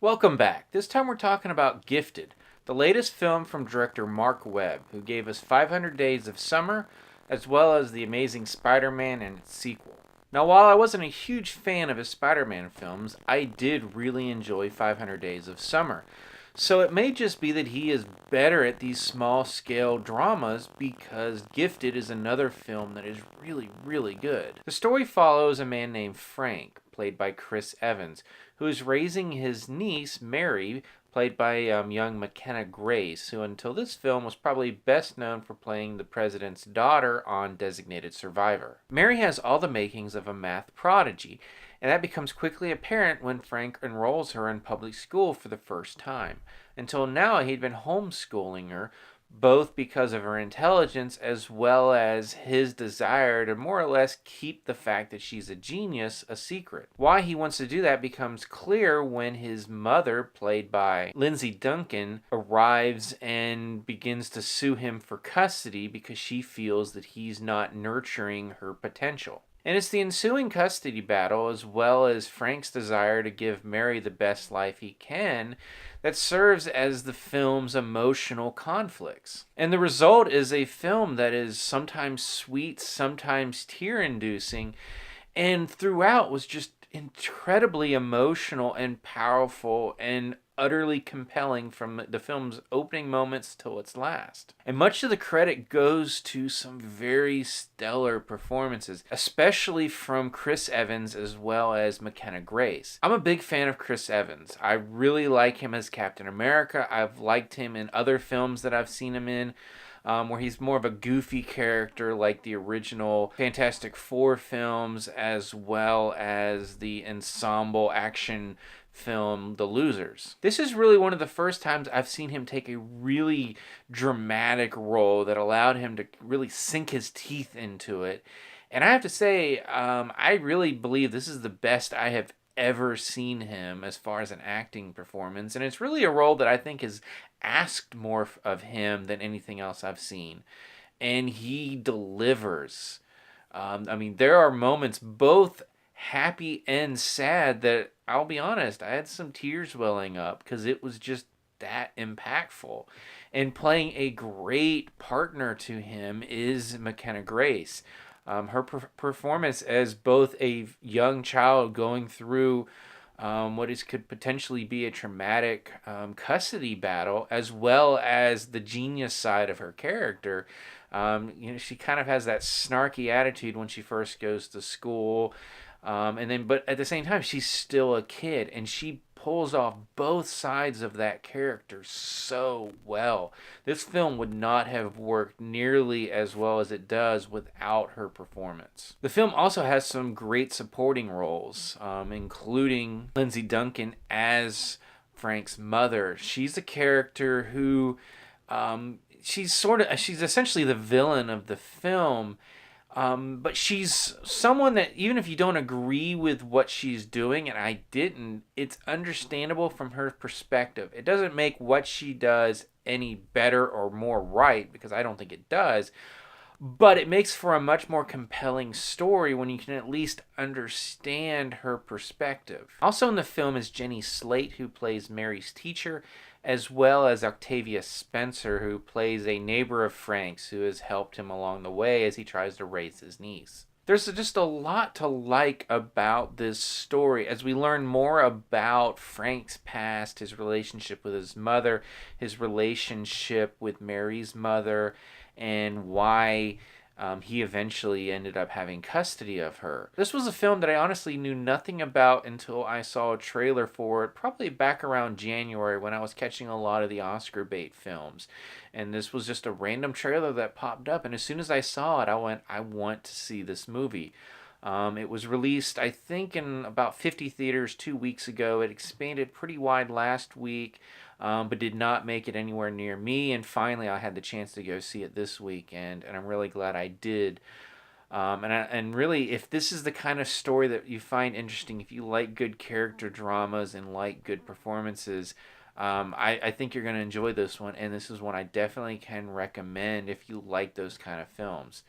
Welcome back. This time we're talking about Gifted, the latest film from director Marc Webb, who gave us 500 Days of Summer, as well as The Amazing Spider-Man and its sequel. Now, while I wasn't a huge fan of his Spider-Man films, I did really enjoy 500 Days of Summer. So it may just be that he is better at these small-scale dramas because Gifted is another film that is really, really good. The story follows a man named Frank, played by Chris Evans, who is raising his niece, Mary, played by young McKenna Grace, who until this film was probably best known for playing the president's daughter on Designated Survivor. Mary has all the makings of a math prodigy, and that becomes quickly apparent when Frank enrolls her in public school for the first time. Until now, he'd been homeschooling her, both because of her intelligence as well as his desire to more or less keep the fact that she's a genius a secret. Why he wants to do that becomes clear when his mother, played by Lindsay Duncan, arrives and begins to sue him for custody because she feels that he's not nurturing her potential. And it's the ensuing custody battle, as well as Frank's desire to give Mary the best life he can, that serves as the film's emotional conflicts. And the result is a film that is sometimes sweet, sometimes tear-inducing, and throughout was just incredibly emotional and powerful and utterly compelling from the film's opening moments till its last. And much of the credit goes to some very stellar performances, especially from Chris Evans as well as McKenna Grace. I'm a big fan of Chris Evans. I really like him as Captain America. I've liked him in other films that I've seen him in. Where he's more of a goofy character like the original Fantastic Four films, as well as the ensemble action film The Losers. This is really one of the first times I've seen him take a really dramatic role that allowed him to really sink his teeth into it. And I have to say, I really believe this is the best I have ever seen him as far as an acting performance, and it's really a role that I think is asked more of him than anything else I've seen, and he delivers. There are moments both happy and sad that, I'll be honest, I had some tears welling up because it was just that impactful. And playing a great partner to him is McKenna Grace. Her performance as both a young child going through could potentially be a traumatic custody battle, as well as the genius side of her character. She kind of has that snarky attitude when she first goes to school. But at the same time, she's still a kid, and she pulls off both sides of that character so well. This film would not have worked nearly as well as it does without her performance. The film also has some great supporting roles, including Lindsay Duncan as Frank's mother. She's a character who, she's essentially the villain of the film. But she's someone that, even if you don't agree with what she's doing, and I didn't, it's understandable from her perspective. It doesn't make what she does any better or more right, because I don't think it does, but it makes for a much more compelling story when you can at least understand her perspective. Also in the film is Jenny Slate, who plays Mary's teacher, as well as Octavia Spencer, who plays a neighbor of Frank's who has helped him along the way as he tries to raise his niece. There's just a lot to like about this story as we learn more about Frank's past, his relationship with his mother, his relationship with Mary's mother, and why he eventually ended up having custody of her. This was a film that I honestly knew nothing about until I saw a trailer for it, probably back around January when I was catching a lot of the Oscar bait films. And this was just a random trailer that popped up, and as soon as I saw it, I went, I want to see this movie. It was released, I think, in about 50 theaters 2 weeks ago. It expanded pretty wide last week, but did not make it anywhere near me. And finally, I had the chance to go see it this weekend, and I'm really glad I did. And really, if this is the kind of story that you find interesting, if you like good character dramas and like good performances, I think you're going to enjoy this one. And this is one I definitely can recommend if you like those kind of films.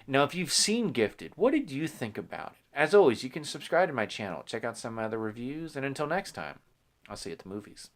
Now, if you've seen Gifted, what did you think about it? As always, you can subscribe to my channel, check out some other reviews, and until next time. I'll see you at the movies.